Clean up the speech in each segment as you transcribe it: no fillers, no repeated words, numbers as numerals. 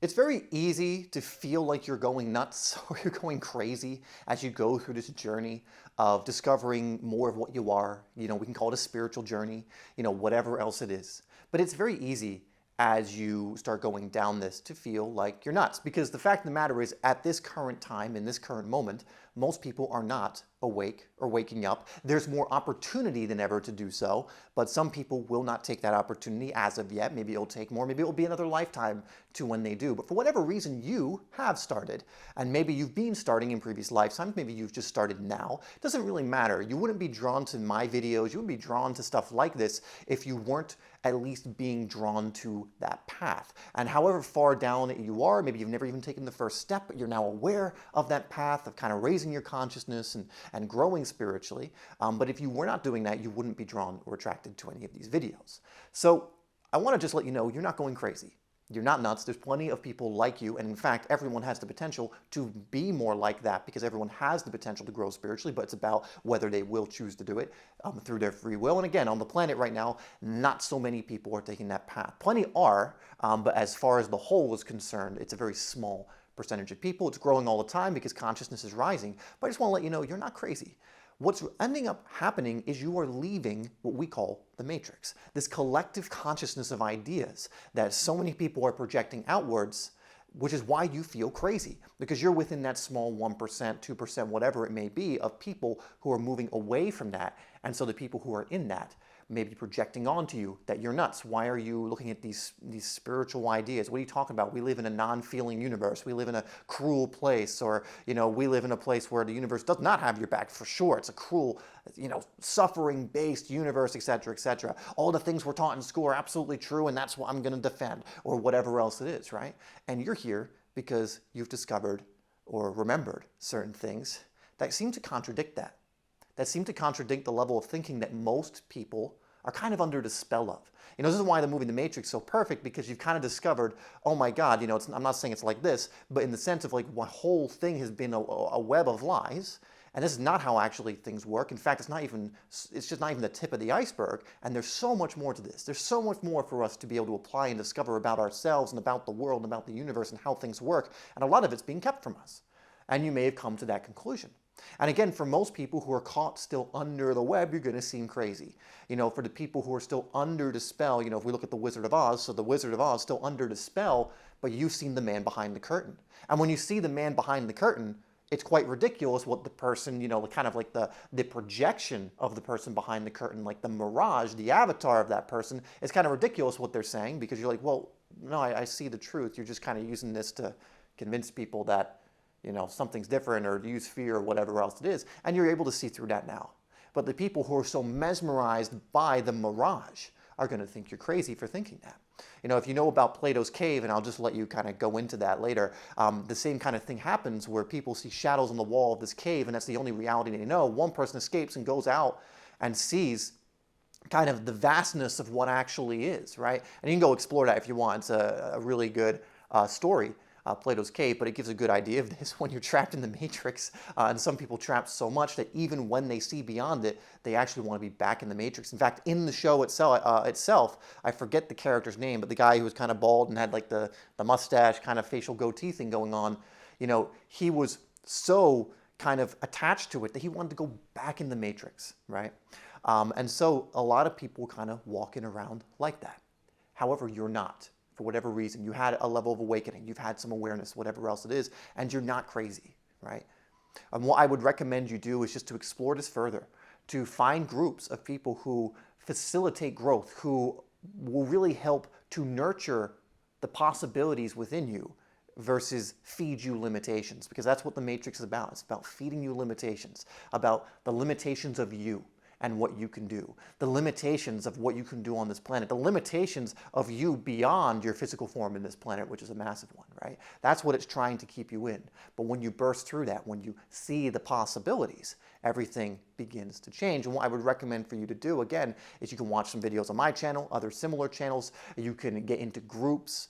It's very easy to feel like you're going nuts or you're going crazy as you go through this journey of discovering more of what you are. We can call it a spiritual journey, whatever else it is. But it's very easy as you start going down this to feel like you're nuts. Because the fact of the matter is, at this current time, in this current moment, most people are not awake or waking up. There's more opportunity than ever to do so, but some people will not take that opportunity as of yet. Maybe it'll take more, maybe it'll be another lifetime to when they do. But for whatever reason, you have started, and maybe you've been starting in previous lifetimes, maybe you've just started now. It doesn't really matter. You wouldn't be drawn to my videos, you wouldn't be drawn to stuff like this if you weren't at least being drawn to that path. And however far down you are, maybe you've never even taken the first step, but you're now aware of that path of kind of raising your consciousness and growing spiritually. But if you were not doing that, you wouldn't be drawn or attracted to any of these videos. So I want to just let you know, you're not going crazy. You're not nuts. There's plenty of people like you, and in fact, everyone has the potential to be more like that because everyone has the potential to grow spiritually, but it's about whether they will choose to do it through their free will. And again, on the planet right now, not so many people are taking that path. Plenty are, but as far as the whole is concerned, it's a very small percentage of people. It's growing all the time because consciousness is rising. But I just want to let you know, you're not crazy. What's ending up happening is you are leaving what we call the matrix, this collective consciousness of ideas that so many people are projecting outwards, which is why you feel crazy, because you're within that small 1%, 2%, whatever it may be, of people who are moving away from that. And so the people who are in that may be projecting onto you that you're nuts. Why are you looking at these spiritual ideas? What are you talking about? We live in a non-feeling universe. We live in a cruel place, or we live in a place where the universe does not have your back for sure. It's a cruel, suffering-based universe, etc., etc. All the things we're taught in school are absolutely true, and that's what I'm going to defend, or whatever else it is, right? And you're here because you've discovered or remembered certain things that seem to contradict that seem to contradict the level of thinking that most people are kind of under the spell of. This is why the movie The Matrix is so perfect, because you've kind of discovered, oh my God, I'm not saying it's like this, but in the sense of like one whole thing has been a web of lies, and this is not how actually things work. In fact, it's just not even the tip of the iceberg, and there's so much more to this. There's so much more for us to be able to apply and discover about ourselves and about the world and about the universe and how things work, and a lot of it's being kept from us. And you may have come to that conclusion. And again, for most people who are caught still under the web, you're going to seem crazy. For the people who are still under the spell, if we look at the Wizard of Oz, so the Wizard of Oz is still under the spell, but you've seen the man behind the curtain. And when you see the man behind the curtain, it's quite ridiculous what the person, kind of like the projection of the person behind the curtain, like the mirage, the avatar of that person, is kind of ridiculous what they're saying, because you're like, well, no, I see the truth. You're just kind of using this to convince people that something's different, or to use fear, or whatever else it is. And you're able to see through that now. But the people who are so mesmerized by the mirage are going to think you're crazy for thinking that. If you know about Plato's cave, and I'll just let you kind of go into that later, the same kind of thing happens where people see shadows on the wall of this cave, and that's the only reality they know. One person escapes and goes out and sees kind of the vastness of what actually is, right? And you can go explore that if you want. It's a really good story. Plato's cave, but it gives a good idea of this when you're trapped in the matrix, and some people trapped so much that even when they see beyond it, they actually want to be back in the matrix. In fact, in the show itself, I forget the character's name, but the guy who was kind of bald and had like the mustache, kind of facial goatee thing going on, he was so kind of attached to it that he wanted to go back in the matrix, right? And so a lot of people kind of walking around like that. However, you're not. For whatever reason, you had a level of awakening, you've had some awareness, whatever else it is, and you're not crazy, right? And what I would recommend you do is just to explore this further, to find groups of people who facilitate growth, who will really help to nurture the possibilities within you versus feed you limitations, because that's what the Matrix is about. It's about feeding you limitations, about the limitations of you and what you can do, the limitations of what you can do on this planet, the limitations of you beyond your physical form in this planet, which is a massive one, right? That's what it's trying to keep you in. But when you burst through that, when you see the possibilities, everything begins to change. And what I would recommend for you to do, again, is you can watch some videos on my channel, other similar channels. You can get into groups,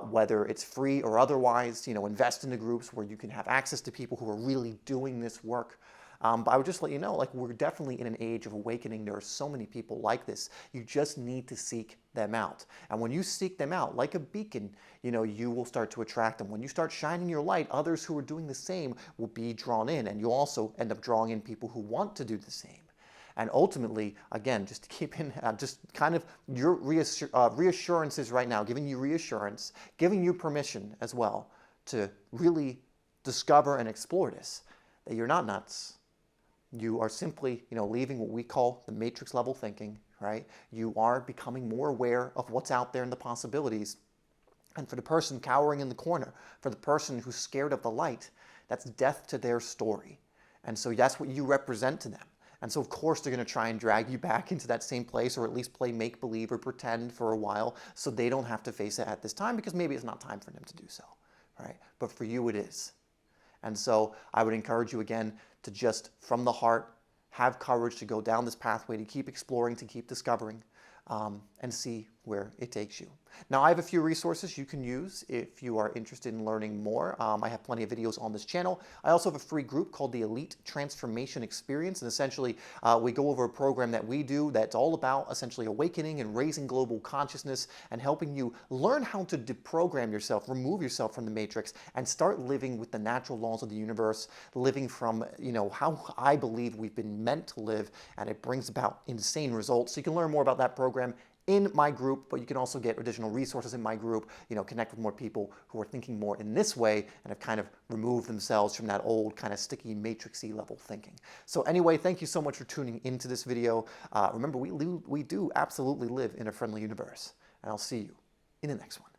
whether it's free or otherwise, invest in the groups where you can have access to people who are really doing this work. But I would just let you know, like, we're definitely in an age of awakening. There are so many people like this. You just need to seek them out. And when you seek them out, like a beacon, you will start to attract them. When you start shining your light, others who are doing the same will be drawn in, and you'll also end up drawing in people who want to do the same. And ultimately, again, just to keep in, just kind of your reassurances right now, giving you reassurance, giving you permission as well to really discover and explore this, that you're not nuts. You are simply, leaving what we call the matrix level thinking, right? You are becoming more aware of what's out there and the possibilities. And for the person cowering in the corner, for the person who's scared of the light, that's death to their story. And so that's what you represent to them. And so, of course, they're going to try and drag you back into that same place, or at least play make-believe or pretend for a while, so they don't have to face it at this time, because maybe it's not time for them to do so, right? But for you, it is. And so I would encourage you, again, to just, from the heart, have courage to go down this pathway, to keep exploring, to keep discovering, and see where it takes you. Now, I have a few resources you can use if you are interested in learning more. I have plenty of videos on this channel. I also have a free group called the Elite Transformation Experience, and essentially we go over a program that we do that's all about essentially awakening and raising global consciousness and helping you learn how to deprogram yourself, remove yourself from the matrix, and start living with the natural laws of the universe, living from, how I believe we've been meant to live, and it brings about insane results. So you can learn more about that program in my group, but you can also get additional resources in my group, connect with more people who are thinking more in this way and have kind of removed themselves from that old kind of sticky matrixy level thinking. So anyway, thank you so much for tuning into this video. Remember, we do absolutely live in a friendly universe, and I'll see you in the next one.